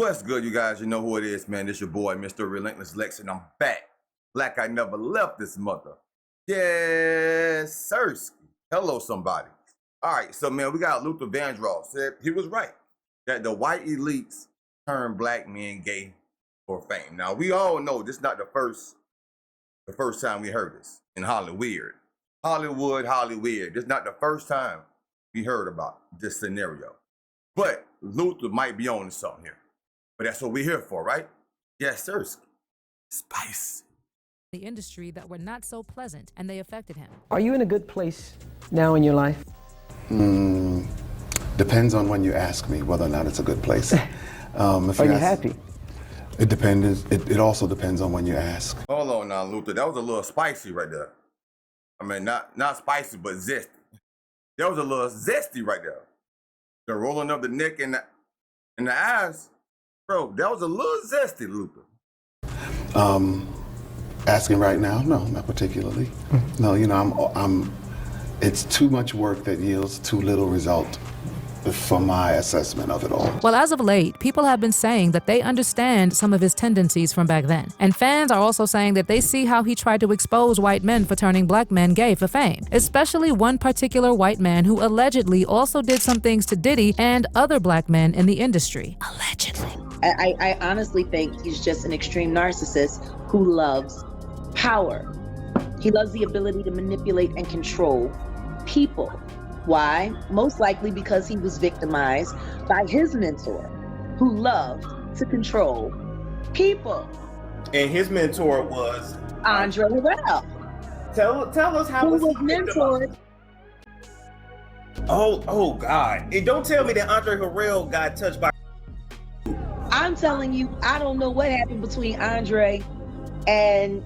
What's good, you guys? You know who it is, man. This your boy, Mr. Relentless Lex, and I'm back like I never left this mother. Yes, Sirski. Hello, somebody. All right, so, man, we got Luther Vandross. Said he was right that the white elites turn black men gay for fame. Now, we all know this is not the first time we heard this in Hollywood. This is not the first time we heard about this scenario. But Luther might be on to something here. But that's what we're here for, right? Yes, sir. Spice. The industry that were not so pleasant, and they affected him. Are you in a good place now in your life? Depends on when you ask me whether or not it's a good place. Are you happy? It depends. It also depends on when you ask. Hold on now, Luther. That was a little spicy right there. I mean, not spicy, but zesty. That was a little zesty right there. The rolling of the neck and the eyes. Bro, that was a little zesty, Luther. Asking right now? No, not particularly. No, you know, it's too much work that yields too little result for my assessment of it all. Well, as of late, people have been saying that they understand some of his tendencies from back then. And fans are also saying that they see how he tried to expose white men for turning black men gay for fame, especially one particular white man who allegedly also did some things to Diddy and other black men in the industry. Allegedly. I honestly think he's just an extreme narcissist who loves power. He loves the ability to manipulate and control people. Why? Most likely because he was victimized by his mentor, who loved to control people. And his mentor was Andre Harrell. Tell us how who was mentored. Oh God! And don't tell me that Andre Harrell got touched by. I'm telling you, I don't know what happened between Andre and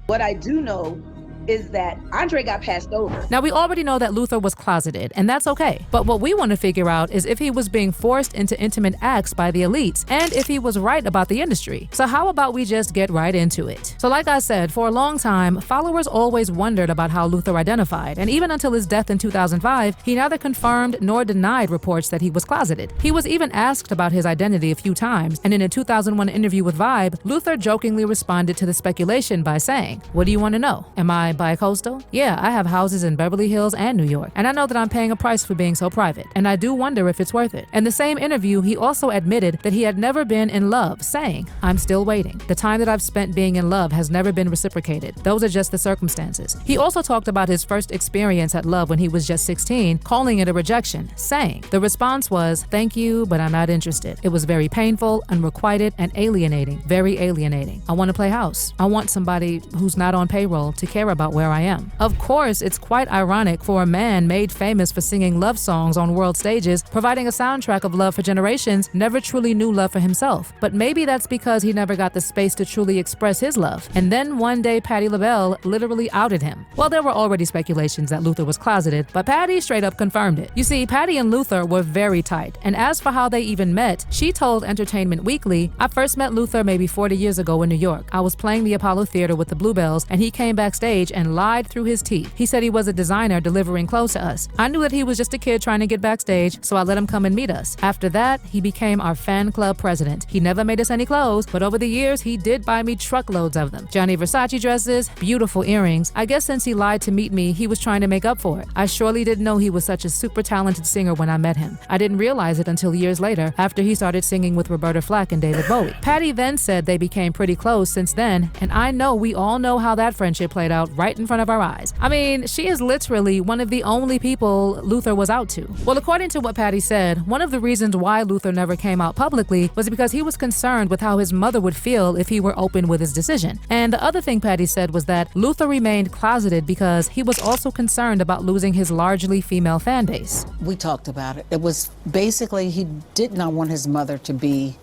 what I do know is that Andre got passed over. Now, we already know that Luther was closeted, and that's okay. But what we want to figure out is if he was being forced into intimate acts by the elites, and if he was right about the industry. So how about we just get right into it? So like I said, for a long time, followers always wondered about how Luther identified, and even until his death in 2005, he neither confirmed nor denied reports that he was closeted. He was even asked about his identity a few times, and in a 2001 interview with Vibe, Luther jokingly responded to the speculation by saying, "What do you want to know? Am I bi-coastal? Yeah, I have houses in Beverly Hills and New York, and I know that I'm paying a price for being so private, and I do wonder if it's worth it." In the same interview, he also admitted that he had never been in love, saying, "I'm still waiting. The time that I've spent being in love has never been reciprocated. Those are just the circumstances." He also talked about his first experience at love when he was just 16, calling it a rejection, saying, "The response was, 'Thank you, but I'm not interested. It was very painful, unrequited, and alienating, very alienating. I want to play house. I want somebody who's not on payroll to care about where I am." Of course, it's quite ironic for a man made famous for singing love songs on world stages, providing a soundtrack of love for generations, never truly knew love for himself. But maybe that's because he never got the space to truly express his love. And then one day, LaBelle literally outed him. Well, there were already speculations that Luther was closeted, but Patty straight up confirmed it. You see, Patty and Luther were very tight. And as for how they even met, she told Entertainment Weekly, "I first met Luther maybe 40 years ago in New York. I was playing the Apollo Theater with the Bluebells, and he came backstage and lied through his teeth. He said he was a designer delivering clothes to us. I knew that he was just a kid trying to get backstage, so I let him come and meet us. After that, he became our fan club president. He never made us any clothes, but over the years, he did buy me truckloads of them. Gianni Versace dresses, beautiful earrings. I guess since he lied to meet me, he was trying to make up for it. I surely didn't know he was such a super talented singer when I met him. I didn't realize it until years later, after he started singing with Roberta Flack and David Bowie." Patty then said they became pretty close since then, and I know we all know how that friendship played out right in front of our eyes. I mean, she is literally one of the only people Luther was out to. Well, according to what Patty said, one of the reasons why Luther never came out publicly was because he was concerned with how his mother would feel if he were open with his decision. And the other thing Patty said was that Luther remained closeted because he was also concerned about losing his largely female fan base. We talked about it. It was basically he did not want his mother to be,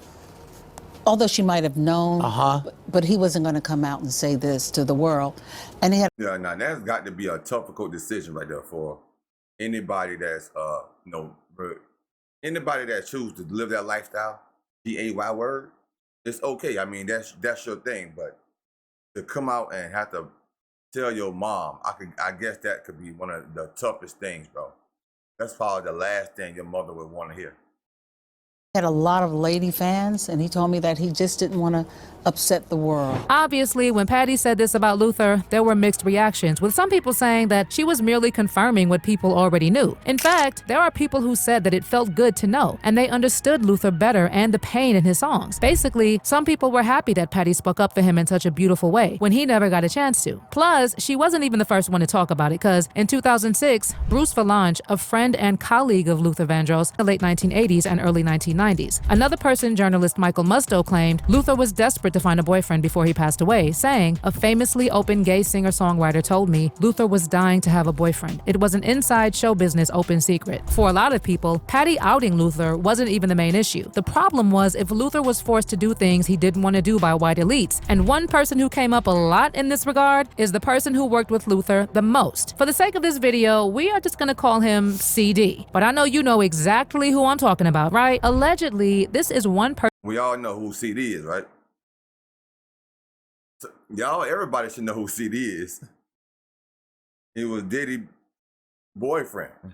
although she might have known, but he wasn't going to come out and say this to the world. And he had. Yeah, now that's got to be a difficult decision right there for anybody that's, anybody that chooses to live that lifestyle, D-A-Y word, it's okay. I mean, that's your thing, but to come out and have to tell your mom, I guess that could be one of the toughest things, bro. That's probably the last thing your mother would want to hear. Had a lot of lady fans, and he told me that he just didn't want to upset the world. Obviously, when Patty said this about Luther, there were mixed reactions, with some people saying that she was merely confirming what people already knew. In fact, there are people who said that it felt good to know, and they understood Luther better and the pain in his songs. Basically, some people were happy that Patty spoke up for him in such a beautiful way when he never got a chance to. Plus, she wasn't even the first one to talk about it, because in 2006, Bruce Valanche, a friend and colleague of Luther Vandross, in the late 1980s and early 1990s. Another person, journalist Michael Musto, claimed Luther was desperate to find a boyfriend before he passed away, saying, "A famously open gay singer-songwriter told me Luther was dying to have a boyfriend. It was an inside show business open secret." For a lot of people, Patty outing Luther wasn't even the main issue. The problem was if Luther was forced to do things he didn't want to do by white elites. And one person who came up a lot in this regard is the person who worked with Luther the most. For the sake of this video, we are just gonna call him CD. But I know you know exactly who I'm talking about, right? Allegedly, this is one person. We all know who CD is, right? So, y'all, everybody should know who CD is. He was Diddy's boyfriend.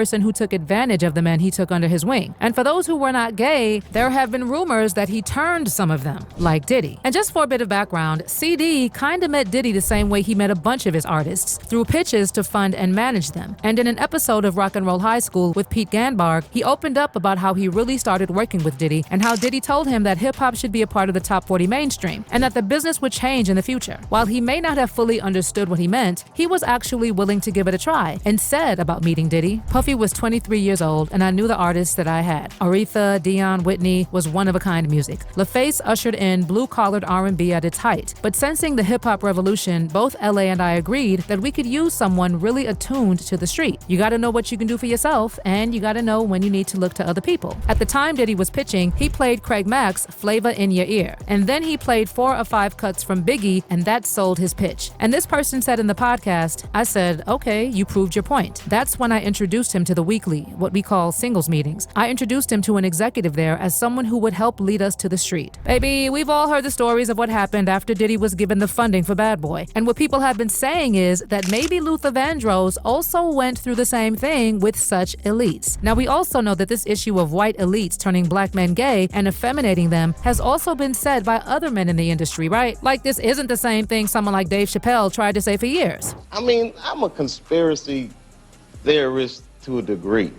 Who took advantage of the men he took under his wing. And for those who were not gay, there have been rumors that he turned some of them, like Diddy. And just for a bit of background, CD kinda met Diddy the same way he met a bunch of his artists, through pitches to fund and manage them. And in an episode of Rock and Roll High School with Pete Ganbarg, he opened up about how he really started working with Diddy and how Diddy told him that hip-hop should be a part of the top 40 mainstream and that the business would change in the future. While he may not have fully understood what he meant, he was actually willing to give it a try and said about meeting Diddy, "Puffy was 23 years old, and I knew the artists that I had. Aretha, Dionne, Whitney was one-of-a-kind music. LaFace ushered in blue-collared R&B at its height. But sensing the hip-hop revolution, both LA and I agreed that we could use someone really attuned to the street. You gotta know what you can do for yourself, and you gotta know when you need to look to other people." At the time Diddy was pitching, he played Craig Mack's Flavor in Your Ear. And then he played 4 or 5 cuts from Biggie, and that sold his pitch. And this person said in the podcast, "I said, okay, you proved your point." That's when I introduced him to the weekly, what we call singles meetings. I introduced him to an executive there as someone who would help lead us to the street. Baby, we've all heard the stories of what happened after Diddy was given the funding for Bad Boy. And what people have been saying is that maybe Luther Vandross also went through the same thing with such elites. Now, we also know that this issue of white elites turning black men gay and effeminating them has also been said by other men in the industry, right? Like this isn't the same thing someone like Dave Chappelle tried to say for years. I mean, I'm a conspiracy theorist to a degree.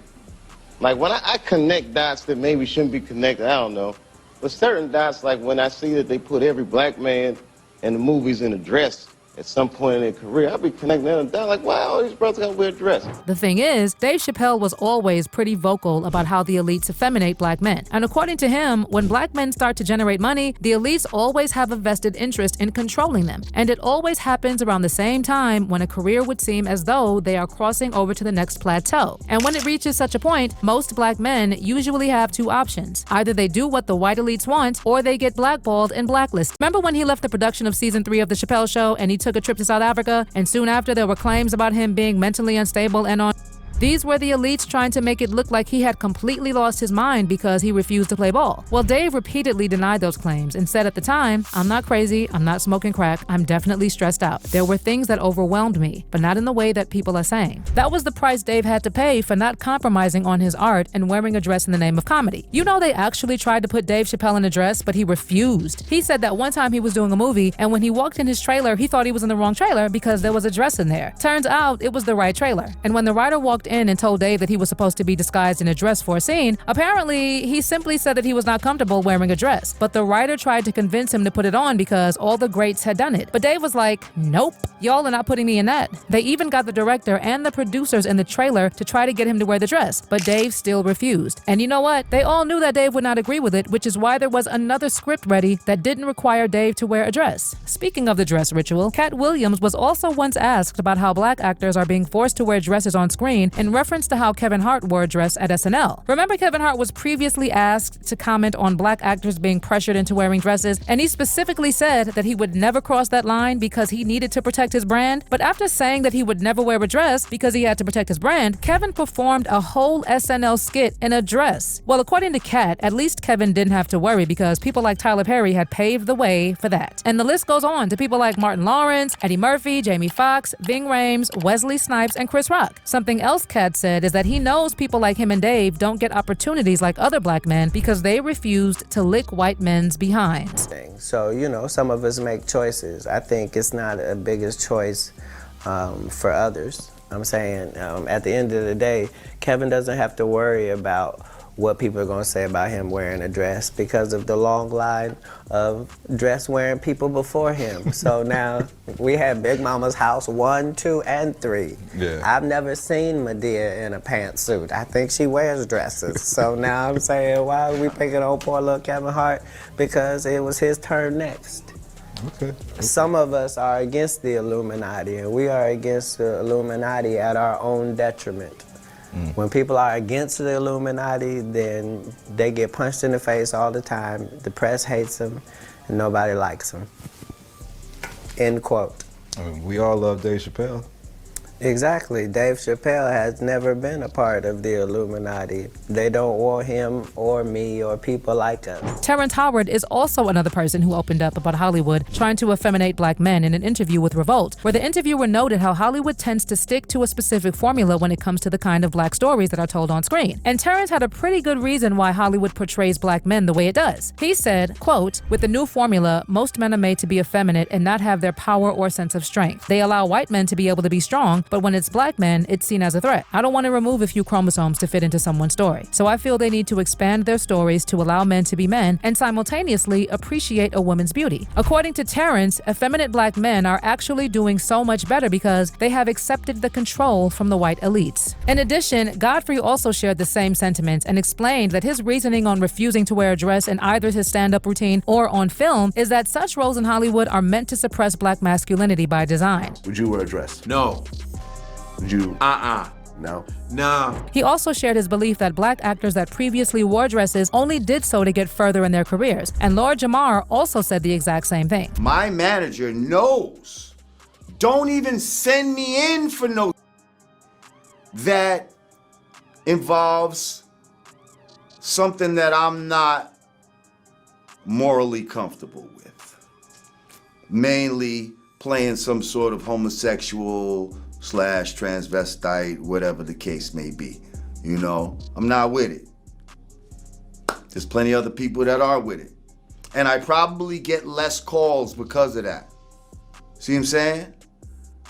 Like when I connect dots that maybe shouldn't be connected, I don't know. But certain dots, like when I see that they put every black man in the movies in a dress at some point in their career, I'll be connecting them down like, wow, all these brothers gotta wear a dress. The thing is, Dave Chappelle was always pretty vocal about how the elites effeminate black men. And according to him, when black men start to generate money, the elites always have a vested interest in controlling them. And it always happens around the same time when a career would seem as though they are crossing over to the next plateau. And when it reaches such a point, most black men usually have 2 options. Either they do what the white elites want, or they get blackballed and blacklisted. Remember when he left the production of season 3 of The Chappelle Show and he took a trip to South Africa, and soon after there were claims about him being mentally unstable and on. These were the elites trying to make it look like he had completely lost his mind because he refused to play ball. Well, Dave repeatedly denied those claims and said at the time, "I'm not crazy, I'm not smoking crack, I'm definitely stressed out. There were things that overwhelmed me, but not in the way that people are saying." That was the price Dave had to pay for not compromising on his art and wearing a dress in the name of comedy. You know, they actually tried to put Dave Chappelle in a dress, but he refused. He said that one time he was doing a movie, and when he walked in his trailer, he thought he was in the wrong trailer because there was a dress in there. Turns out it was the right trailer. And when the writer walked in and told Dave that he was supposed to be disguised in a dress for a scene, apparently he simply said that he was not comfortable wearing a dress. But the writer tried to convince him to put it on because all the greats had done it. But Dave was like, "Nope, y'all are not putting me in that." They even got the director and the producers in the trailer to try to get him to wear the dress, but Dave still refused. And you know what? They all knew that Dave would not agree with it, which is why there was another script ready that didn't require Dave to wear a dress. Speaking of the dress ritual, Cat Williams was also once asked about how black actors are being forced to wear dresses on screen in reference to how Kevin Hart wore a dress at SNL. Remember, Kevin Hart was previously asked to comment on black actors being pressured into wearing dresses, and he specifically said that he would never cross that line because he needed to protect his brand. But after saying that he would never wear a dress because he had to protect his brand, Kevin performed a whole SNL skit in a dress. Well, according to Kat, at least Kevin didn't have to worry because people like Tyler Perry had paved the way for that. And the list goes on to people like Martin Lawrence, Eddie Murphy, Jamie Foxx, Ving Rhames, Wesley Snipes, and Chris Rock. Something else Cat said is that he knows people like him and Dave don't get opportunities like other black men because they refused to lick white men's behinds. So, you know, some of us make choices. I think it's not a biggest choice for others. I'm saying at the end of the day, Kevin doesn't have to worry about what people are going to say about him wearing a dress because of the long line of dress-wearing people before him. So now we have Big Mama's house 1, 2, and 3. Yeah. I've never seen Medea in a pantsuit. I think she wears dresses. So now I'm saying, why are we picking on poor little Kevin Hart? Because it was his turn next. Okay. Some of us are against the Illuminati, and we are against the Illuminati at our own detriment. When people are against the Illuminati, then they get punched in the face all the time. The press hates them, and nobody likes them. End quote. I mean, we all love Dave Chappelle. Exactly. Dave Chappelle has never been a part of the Illuminati. They don't want him or me or people like us. Terrence Howard is also another person who opened up about Hollywood trying to effeminate black men in an interview with Revolt, where the interviewer noted how Hollywood tends to stick to a specific formula when it comes to the kind of black stories that are told on screen. And Terrence had a pretty good reason why Hollywood portrays black men the way it does. He said, quote, "With the new formula, most men are made to be effeminate and not have their power or sense of strength. They allow white men to be able to be strong, but when it's black men, it's seen as a threat. I don't want to remove a few chromosomes to fit into someone's story. So I feel they need to expand their stories to allow men to be men and simultaneously appreciate a woman's beauty." According to Terrence, effeminate black men are actually doing so much better because they have accepted the control from the white elites. In addition, Godfrey also shared the same sentiments and explained that his reasoning on refusing to wear a dress in either his stand-up routine or on film is that such roles in Hollywood are meant to suppress black masculinity by design. Would you wear a dress? No. Would you? No. He also shared his belief that black actors that previously wore dresses only did so to get further in their careers. And Lord Jamar also said the exact same thing. My manager knows. Don't even send me in for no that involves something that I'm not morally comfortable with. Mainly playing some sort of homosexual / transvestite, whatever the case may be. You know, I'm not with it. There's plenty of other people that are with it. And I probably get less calls because of that. See what I'm saying?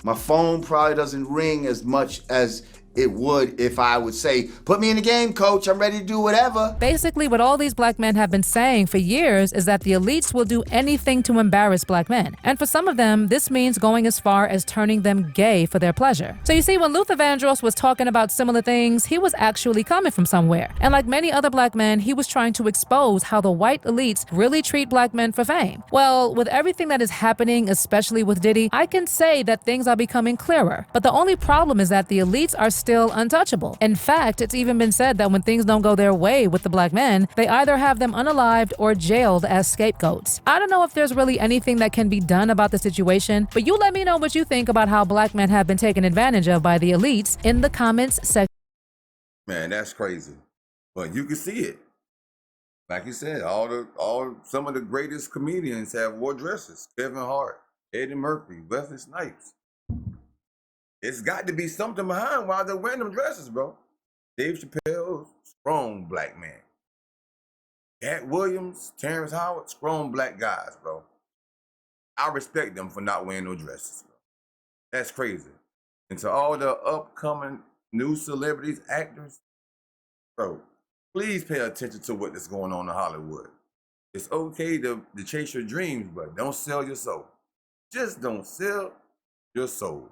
My phone probably doesn't ring as much as it would if I would say, "Put me in the game, coach, I'm ready to do whatever." Basically, what all these black men have been saying for years is that the elites will do anything to embarrass black men. And for some of them, this means going as far as turning them gay for their pleasure. So you see, when Luther Vandross was talking about similar things, he was actually coming from somewhere. And like many other black men, he was trying to expose how the white elites really treat black men for fame. Well, with everything that is happening, especially with Diddy, I can say that things are becoming clearer. But the only problem is that the elites are still untouchable. In fact, it's even been said that when things don't go their way with the black men, they either have them unalived or jailed as scapegoats. I don't know if there's really anything that can be done about the situation, but you let me know what you think about how black men have been taken advantage of by the elites in the comments section. Man, that's crazy. But you can see it. Like you said, some of the greatest comedians have wore dresses. Kevin Hart, Eddie Murphy, Wesley Snipes. It's got to be something behind why they're wearing them dresses, bro. Dave Chappelle, strong black man. Cat Williams, Terrence Howard, strong black guys, bro. I respect them for not wearing no dresses, bro. That's crazy. And to all the upcoming new celebrities, actors, bro, please pay attention to what is going on in Hollywood. It's okay to chase your dreams, but don't sell your soul. Just don't sell your soul.